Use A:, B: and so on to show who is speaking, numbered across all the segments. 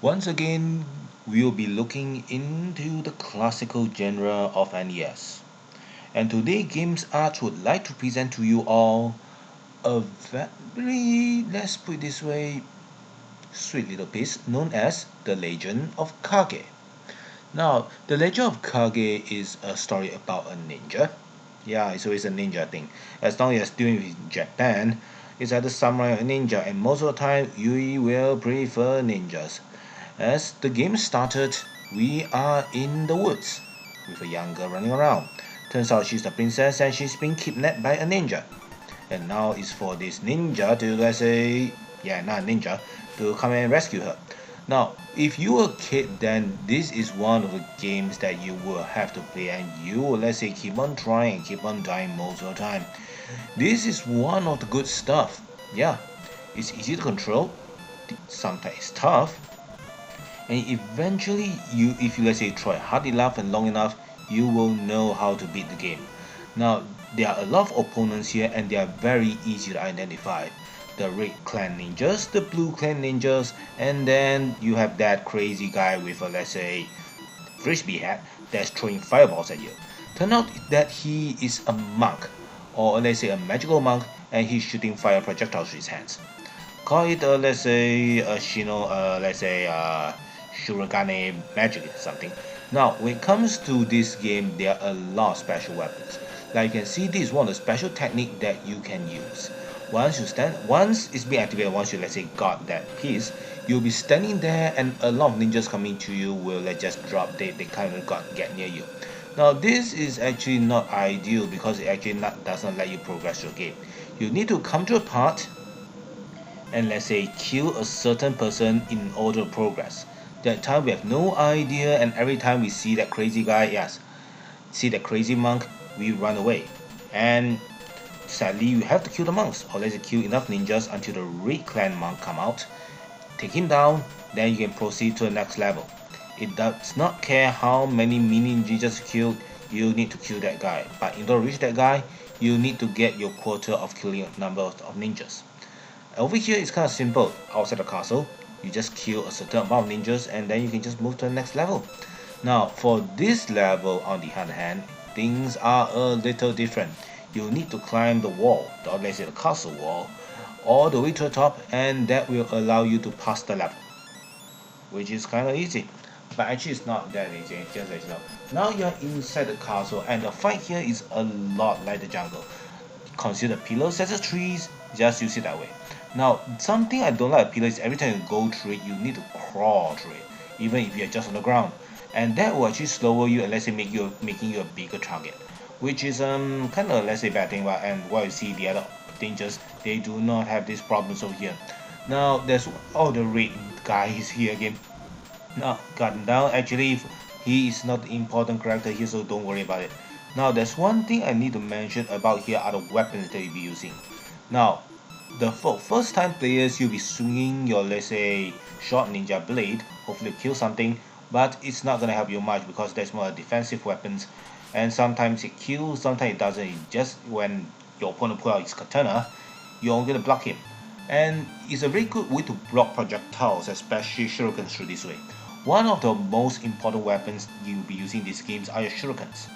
A: Once again, we'll be looking into the classical genre of NES. And today, Games Art would like to present to you all a very, let's put it this way, sweet little piece known as The Legend of Kage. Now, The Legend of Kage is a story about a ninja. Yeah, it's always a ninja thing. As long as doing in Japan, it's either samurai or ninja, and most of the time, you will prefer ninjas. As the game started, we are in the woods with a young girl running around. Turns out she's the princess and she's been kidnapped by a ninja. And now it's for this ninja to, let's say, yeah, not a ninja, to come and rescue her. Now, if you were a kid, then this is one of the games that you will have to play, and you will, let's say, keep on trying and keep on dying most of the time. This is one of the good stuff. Yeah, it's easy to control, sometimes it's tough, and eventually if you, let's say, try hard enough and long enough, you will know how to beat the game. Now, there are a lot of opponents here and they are very easy to identify. The red clan ninjas, the blue clan ninjas, and then you have that crazy guy with a, let's say, frisbee hat that's throwing fireballs at you. Turn out that he is a monk, or let's say a magical monk, and he's shooting fire projectiles with his hands. Call it, let's say, a Shurukens magic or something. Now, when it comes to this game, there are a lot of special weapons. Like you can see, this is one of the special technique that you can use. Once it's been activated, once you, let's say, got that piece, you'll be standing there, and a lot of ninjas coming to you will, like, just drop. They kind of get near you. Now, this is actually not ideal because it actually doesn't let you progress your game. You need to come to a part and, let's say, kill a certain person in order to progress. That time we have no idea, and every time we see that crazy guy, yes, see that crazy monk, we run away. And sadly, you have to kill the monks, or let's say kill enough ninjas until the red clan monk come out, take him down, then you can proceed to the next level. It does not care how many mini ninjas you kill, you need to kill that guy. But in order to reach that guy, you need to get your quota of killing a number of ninjas. Over here, it's kind of simple. Outside the castle, you just kill a certain amount of ninjas and then you can just move to the next level. Now, for this level, on the other hand, things are a little different. You need to climb the wall, or let's say the castle wall, all the way to the top, and that will allow you to pass the level, which is kind of easy. But actually, it's not that easy, just let you know. Now you're inside the castle, and the fight here is a lot like the jungle. Consider pillars as trees, just use it that way. Now, something I don't like about pillar is every time you go through it, you need to crawl through it, even if you're just on the ground. And that will actually slower you and, let's say, making you a bigger target, which is kind of, let's say, bad thing. But and what you see the other dangers, they do not have these problems over here. Now there's the red guy is here again. Now got him down. Actually, he is not the important character here, so don't worry about it. Now there's one thing I need to mention about here are the weapons that you'll be using. Now, the first time players, you'll be swinging your, let's say, short ninja blade, hopefully kill something, but it's not gonna help you much because there's more defensive weapons, and sometimes it kills, sometimes it doesn't. It just when your opponent pull out his katana, you're only gonna block him, and it's a very good way to block projectiles, especially shurikens through this way. One of the most important weapons you'll be using in these games are your shurikens,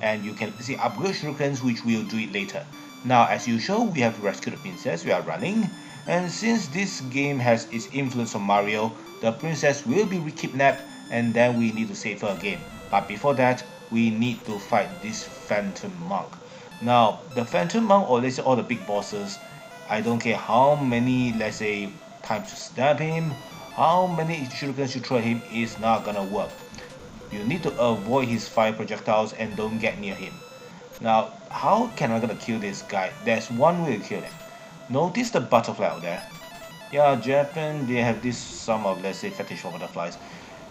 A: and you can see upgrade shurikens, which we'll do it later. Now, as usual, we have to rescue the princess. We are running, and since this game has its influence on Mario, the princess will be kidnapped, and then we need to save her again. But before that, we need to fight this phantom monk. Now, the phantom monk, or let's say all the big bosses, I don't care how many, let's say, times to stab him, how many shurikens you throw at him, is not gonna work. You need to avoid his fire projectiles and don't get near him. Now, how can I gonna kill this guy? There's one way to kill him. Notice the butterfly out there. Yeah, Japan, they have this some of, let's say, fetish for butterflies,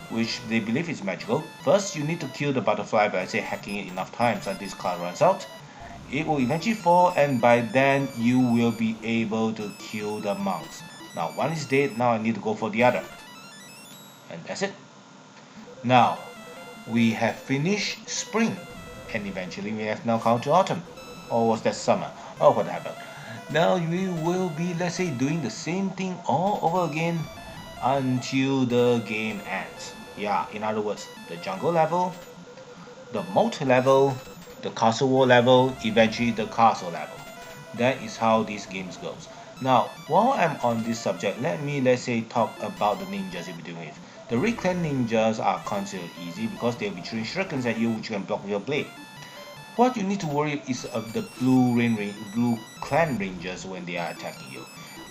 A: which they believe is magical. First, you need to kill the butterfly by, say, hacking it enough times until this card runs out. It will eventually fall, and by then you will be able to kill the monks. Now, one is dead. Now I need to go for the other, and that's it. Now, we have finished spring, and eventually we have now come to autumn. Or was that summer? Oh, what happened? Now we will be, let's say, doing the same thing all over again until the game ends. Yeah, in other words, the jungle level, the moat level, the castle wall level, eventually the castle level. That is how these games goes. Now, while I'm on this subject, let's say talk about the ninjas you'll be doing with. The reclaim ninjas are considered easy because they'll be throwing shurikens at you which you can block with your blade. What you need to worry is of the blue clan rangers when they are attacking you.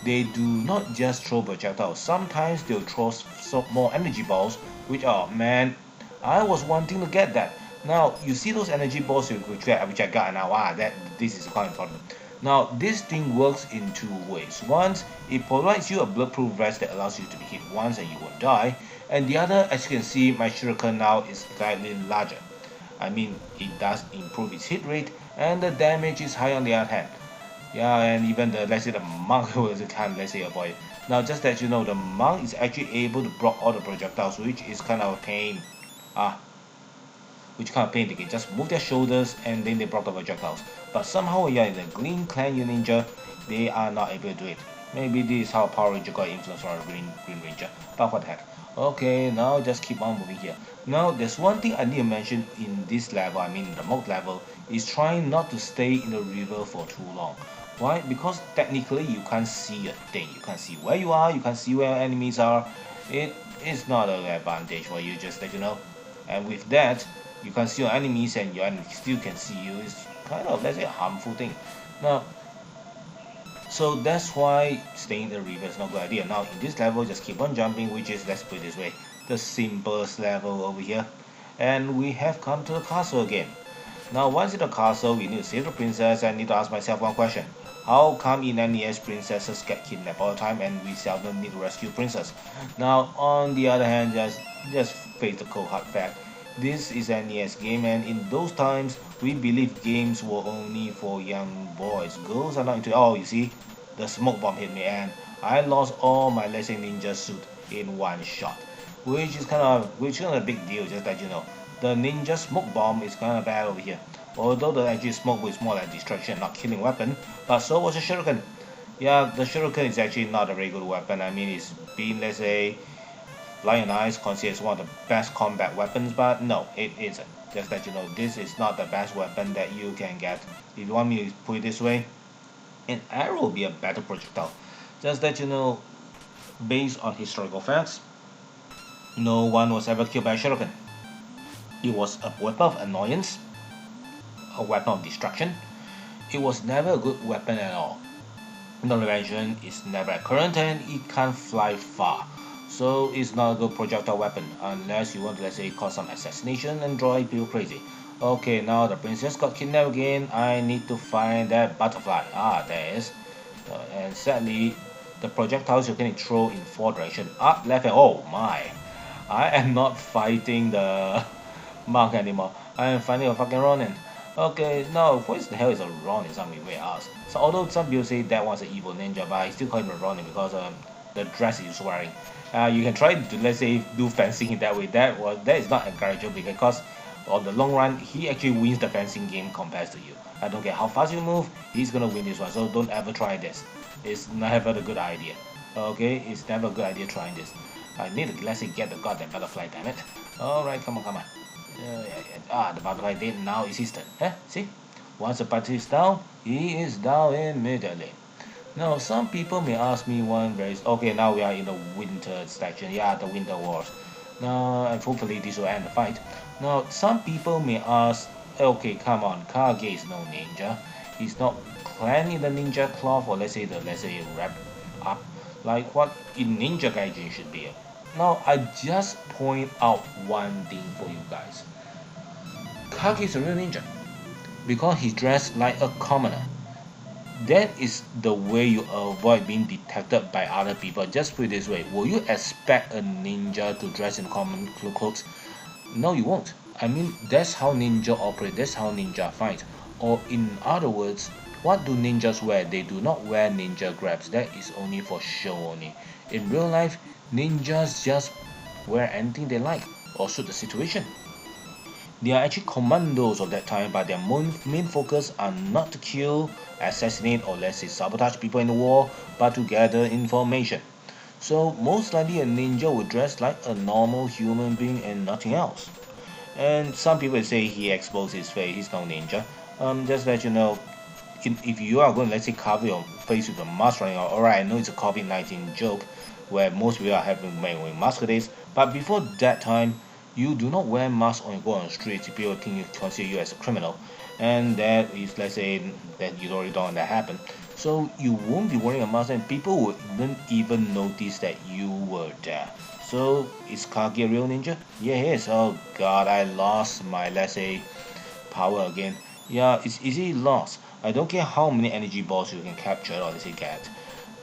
A: They do not just throw projectiles. Sometimes they'll throw some more energy balls, which are man, I was wanting to get that. Now you see those energy balls which I got now. This is quite important. Now this thing works in two ways. Once it provides you a bulletproof vest that allows you to be hit once and you won't die, and the other, as you can see, my shuriken now is slightly larger. I mean, it does improve its hit rate and the damage is high on the other hand. Yeah, and even the, let's say, the monk was can't, let's say, avoid it. Now just that you know, the monk is actually able to block all the projectiles, which is kind of a pain. Ah, which kind of pain. They can just move their shoulders and then they block the projectiles. But somehow when you're in the Green Clan Ninja, they are not able to do it. Maybe this is how Power Ranger got influence from a Green Ranger. But what the heck. Okay, now just keep on moving here. Now there's one thing I need to mention in this level, I mean the mode level, is trying not to stay in the river for too long. Why? Because technically you can't see a thing. You can't see where you are, you can't see where enemies are. It is not an advantage for you, just that you know. And with that, you can see your enemies and your enemies still can see you. It's kind of, let's say, a harmful thing. Now, so that's why staying in the river is not a good idea. Now in this level, just keep on jumping, which is, let's put it this way, the simplest level over here. And we have come to the castle again. Now once in the castle, we need to save the princess. I need to ask myself one question. How come in NES princesses get kidnapped all the time and we seldom need to rescue princess? Now on the other hand, just face the cold hard fact. This is an NES game and in those times, we believe games were only for young boys. Girls are not into it. Oh, you see, the smoke bomb hit me and I lost all my, let's say, ninja suit in one shot. Which is kind of a big deal, just that you know. The ninja smoke bomb is kind of bad over here. Although the actual smoke was more like destruction, not killing weapon, but so was the shuriken. Yeah, the shuriken is actually not a very good weapon. I mean, it's been, let's say, lionized, considered as one of the best combat weapons, but no, it isn't. Just that you know, this is not the best weapon that you can get. If you want me to put it this way, an arrow will be a better projectile. Just that you know, based on historical facts, no one was ever killed by a shuriken. It was a weapon of annoyance, a weapon of destruction. It was never a good weapon at all. Not to mention, it's never current and it can't fly far. So it's not a good projectile weapon unless you want to, let's say, cause some assassination and drive people crazy. Okay, now the princess got kidnapped again. I need to find that butterfly. Ah, there it is. And sadly, the projectiles you can throw in 4 directions. Up, left, and oh my. I am not fighting the monk anymore. I am fighting a fucking Ronin. Okay, now what the hell is a Ronin? Some people may ask. So although some people say that was an evil ninja, but I still call him a Ronin because the dress he's wearing. You can try to, let's say, do fencing in that way. That is not encourageable because on the long run he actually wins the fencing game compared to you. I don't care how fast you move, he's gonna win this one. So don't ever try this. It's never a good idea. Okay, it's never a good idea trying this. I need to, let's say, get the goddamn butterfly, damn it. Alright, come on. The butterfly did, now it's his turn. See? Once the butterfly is down, he is down immediately. Now, some people may ask me one very... Okay, now we are in the winter section. Yeah, the winter wars. Now, and hopefully this will end the fight. Now, some people may ask, okay, come on, Kage is no ninja. He's not clad in the ninja cloth or let's say wrap up like what in Ninja Gaijin should be. Now, I just point out one thing for you guys. Kage is a real ninja because he's dressed like a commoner. That is the way you avoid being detected by other people. Just put it this way, will you expect a ninja to dress in common clothes? No, you won't. I mean, that's how ninja operate, that's how ninja fight. Or in other words, what do ninjas wear? They do not wear ninja grabs. That is only for show only. In real life, ninjas just wear anything they like or suit the situation. They are actually commandos of that time, but their main focus are not to kill, assassinate, or let's say sabotage people in the war, but to gather information. So most likely a ninja would dress like a normal human being and nothing else. And some people say he exposed his face, he's no ninja. Just let you know, if you are going, let's say, cover your face with a mask running out, alright, I know it's a COVID-19 joke where most people are having wearing masks nowadays, but before that time, you do not wear masks when you go on the streets if people think you consider you as a criminal. And that is, let's say, that you already don't want that happen. So you won't be wearing a mask and people wouldn't even notice that you were there. So is Kage a real ninja? Yeah, he is. Oh god, I lost my, let's say, power again. Yeah, it's easily lost. I don't care how many energy balls you can capture or let's say get.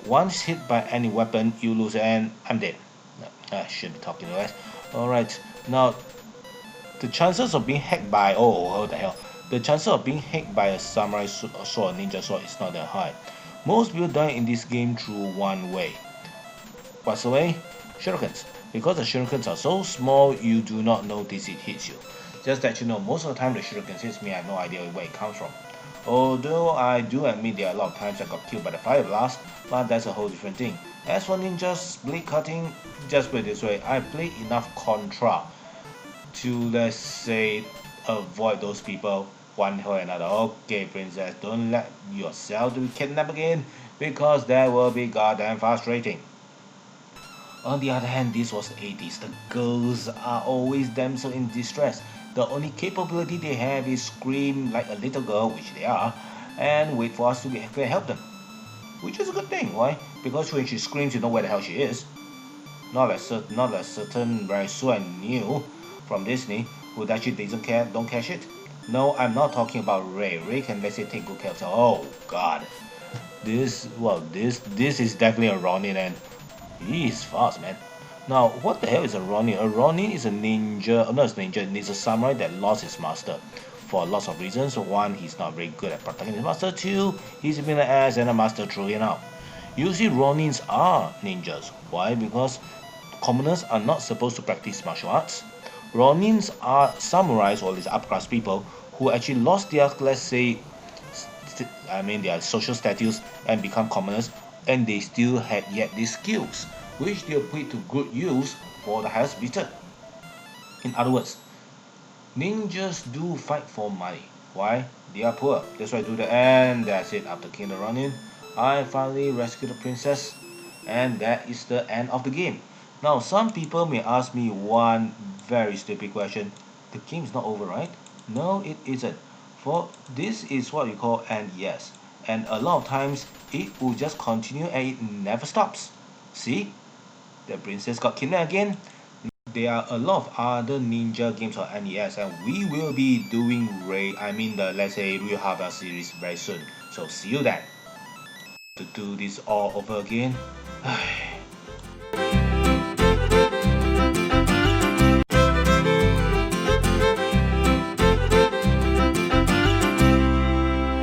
A: Once hit by any weapon, you lose and I'm dead. I should be talking less. Alright, now the chances of being hacked by what the hell? The chances of being hacked by a samurai sword, ninja sword is not that high. Most people die in this game through one way. What's the way? Shurukens. Because the shurikens are so small, you do not notice it hits you. Just that you know, most of the time the shurikens hits me, I have no idea where it comes from. Although I do admit there are a lot of times I got killed by the fire blast, but that's a whole different thing. As for ninjas, blade cutting, just put it this way, I played enough Contra to, let's say, avoid those people one way or another. Okay, princess, don't let yourself be kidnapped again, because that will be goddamn frustrating. On the other hand, this was the 80s. The girls are always damsel in distress. The only capability they have is scream like a little girl, which they are, and wait for us to help them. Which is a good thing. Why? Because when she screams, you know where the hell she is. Not like certain very so I knew from Disney who actually doesn't care, don't care shit. No, I'm not talking about Ray. Ray can, let's say, take good care of herself. Oh god. This is definitely a Ronin, and he is fast, man. Now, what the hell is a Ronin? A Ronin is a ninja, not a ninja, it's a samurai that lost his master for lots of reasons. One, he's not very good at protecting his master. Two, he's been an ass and the master threw him out. Usually, Ronins are ninjas. Why? Because commoners are not supposed to practice martial arts. Ronins are samurais or these upclass people who actually lost their, let's say, their social status and become commoners, and they still had yet these skills, which they'll put to good use for the highest bidder. In other words, ninjas do fight for money. Why? They are poor. That's why I do that, and that's it. After killing the Ronin, I finally rescued the princess, and that is the end of the game. Now, some people may ask me one very stupid question. The game is not over, right? No, it isn't. For this is what we call NES. And a lot of times, it will just continue and it never stops. See? The princess got kidnapped again. There are a lot of other ninja games on NES, and we will be doing the, let's say, Real Harvest series very soon. So see you then. To do this all over again,